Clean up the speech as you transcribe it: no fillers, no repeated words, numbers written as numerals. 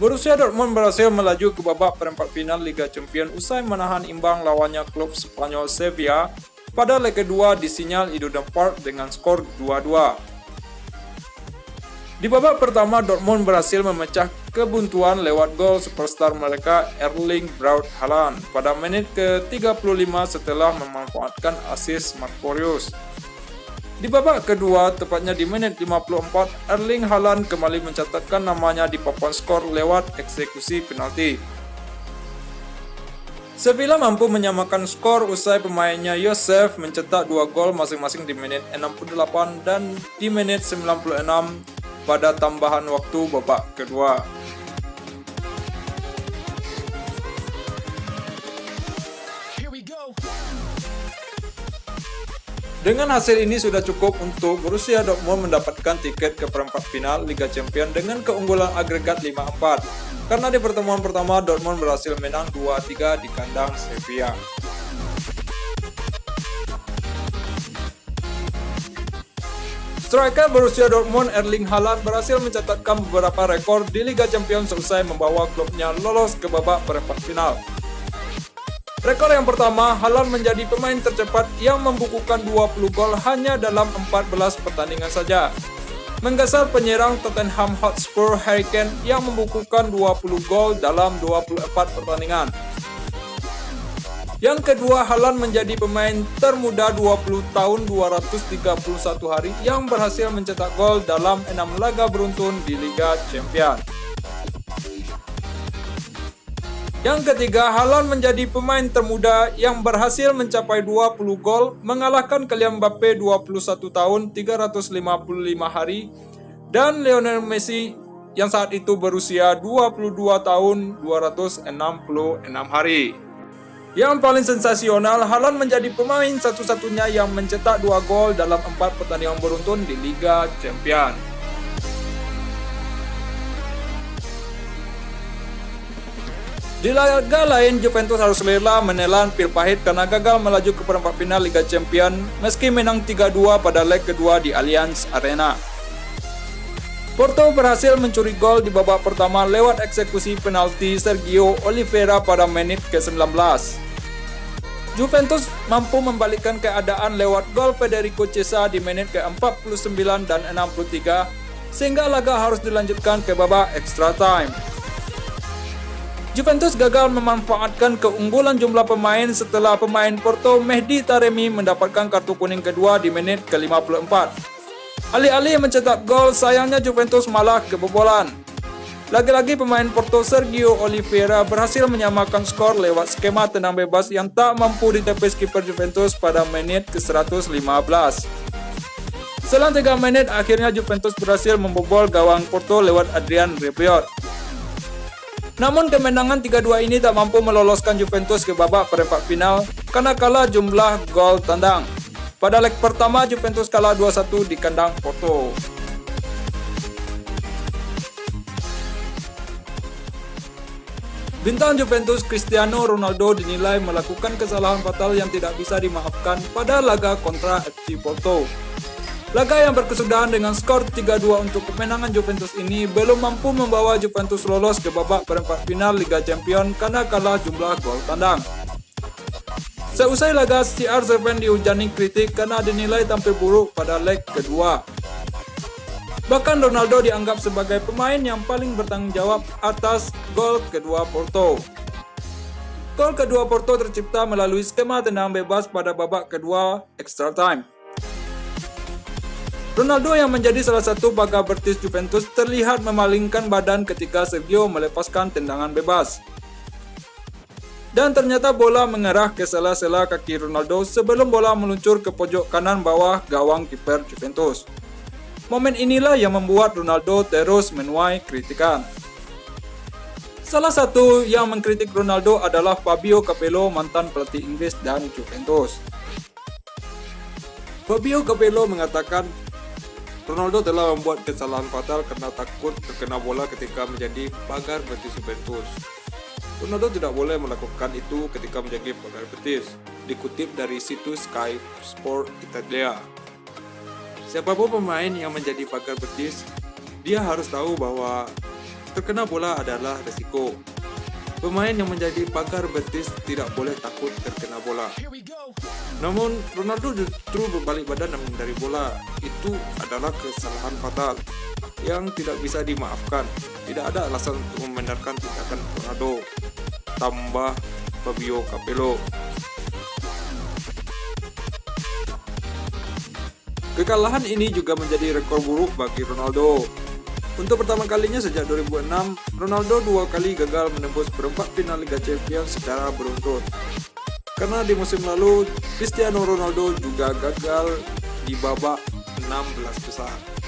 Borussia Dortmund berhasil melaju ke babak perempat final Liga Champions usai menahan imbang lawannya klub Spanyol Sevilla pada leg kedua di Signal Iduna Park dengan skor 2-2. Di babak pertama, Dortmund berhasil memecah kebuntuan lewat gol superstar mereka Erling Braut Haaland pada menit ke-35 setelah memanfaatkan assist Marco Reus. Di babak kedua, tepatnya di menit 54, Erling Haaland kembali mencatatkan namanya di papan skor lewat eksekusi penalti. Sevilla mampu menyamakan skor usai pemainnya Josef mencetak 2 gol masing-masing di menit 68 dan di menit 96 pada tambahan waktu babak kedua. Dengan hasil ini sudah cukup untuk Borussia Dortmund mendapatkan tiket ke perempat final Liga Champions dengan keunggulan agregat 5-4. Karena di pertemuan pertama Dortmund berhasil menang 2-3 di kandang Sevilla. Striker Borussia Dortmund Erling Haaland berhasil mencatatkan beberapa rekor di Liga Champions selesai membawa klubnya lolos ke babak perempat final. Rekor yang pertama, Haaland menjadi pemain tercepat yang membukukan 20 gol hanya dalam 14 pertandingan saja. Menggeser penyerang Tottenham Hotspur Harry Kane yang membukukan 20 gol dalam 24 pertandingan. Yang kedua, Haaland menjadi pemain termuda 20 tahun 231 hari yang berhasil mencetak gol dalam 6 laga beruntun di Liga Champions. Yang ketiga, Haaland menjadi pemain termuda yang berhasil mencapai 20 gol, mengalahkan Kylian Mbappe 21 tahun 355 hari dan Lionel Messi yang saat itu berusia 22 tahun 266 hari. Yang paling sensasional, Haaland menjadi pemain satu-satunya yang mencetak 2 gol dalam 4 pertandingan beruntun di Liga Champions. Di laga lain, Juventus harus rela menelan pil pahit karena gagal melaju ke perempat final Liga Champions meski menang 3-2 pada leg kedua di Allianz Arena. Porto berhasil mencuri gol di babak pertama lewat eksekusi penalti Sergio Oliveira pada menit ke-19. Juventus mampu membalikkan keadaan lewat gol Federico Chiesa di menit ke-49 dan 63 sehingga laga harus dilanjutkan ke babak extra time. Juventus gagal memanfaatkan keunggulan jumlah pemain setelah pemain Porto Mehdi Taremi mendapatkan kartu kuning kedua di menit ke-54. Alih-alih mencetak gol, sayangnya Juventus malah kebobolan. Lagi-lagi pemain Porto Sergio Oliveira berhasil menyamakan skor lewat skema tenang bebas yang tak mampu ditepis kiper Juventus pada menit ke-115. Selang 3 menit, akhirnya Juventus berhasil membobol gawang Porto lewat Adrian Rabiot. Namun kemenangan 3-2 ini tak mampu meloloskan Juventus ke babak perempat final karena kalah jumlah gol tandang. Pada leg pertama, Juventus kalah 2-1 di kandang Porto. Bintang Juventus Cristiano Ronaldo dinilai melakukan kesalahan fatal yang tidak bisa dimaafkan pada laga kontra FC Porto. Laga yang berkesudahan dengan skor 3-2 untuk kemenangan Juventus ini belum mampu membawa Juventus lolos ke babak perempat final Liga Champions karena kalah jumlah gol tandang. Seusai laga, CR7 dihujani kritik karena dinilai tampil buruk pada leg kedua. Bahkan Ronaldo dianggap sebagai pemain yang paling bertanggung jawab atas gol kedua Porto. Gol kedua Porto tercipta melalui skema tendangan bebas pada babak kedua extra time. Ronaldo yang menjadi salah satu pagar betis Juventus terlihat memalingkan badan ketika Sergio melepaskan tendangan bebas. Dan ternyata bola mengarah ke sela-sela kaki Ronaldo sebelum bola meluncur ke pojok kanan bawah gawang kiper Juventus. Momen inilah yang membuat Ronaldo terus menuai kritikan. Salah satu yang mengkritik Ronaldo adalah Fabio Capello, mantan pelatih Inggris dan Juventus. Fabio Capello mengatakan Ronaldo telah membuat kesalahan fatal karena takut terkena bola ketika menjadi pagar betis Juventus. Ronaldo tidak boleh melakukan itu ketika menjadi pagar betis, dikutip dari situs Sky Sport Italia. Siapapun pemain yang menjadi pagar betis, dia harus tahu bahwa terkena bola adalah resiko. Pemain yang menjadi pagar betis tidak boleh takut terkena bola. Namun Ronaldo justru berbalik badan dan menghindari bola. Itu adalah kesalahan fatal yang tidak bisa dimaafkan. Tidak ada alasan untuk membenarkan tindakan Ronaldo, tambah Fabio Capello. Kekalahan ini juga menjadi rekor buruk bagi Ronaldo. Untuk pertama kalinya sejak 2006, Ronaldo 2 kali gagal menembus perempat final Liga Champions secara beruntun. Karena di musim lalu, Cristiano Ronaldo juga gagal di babak 16 besar.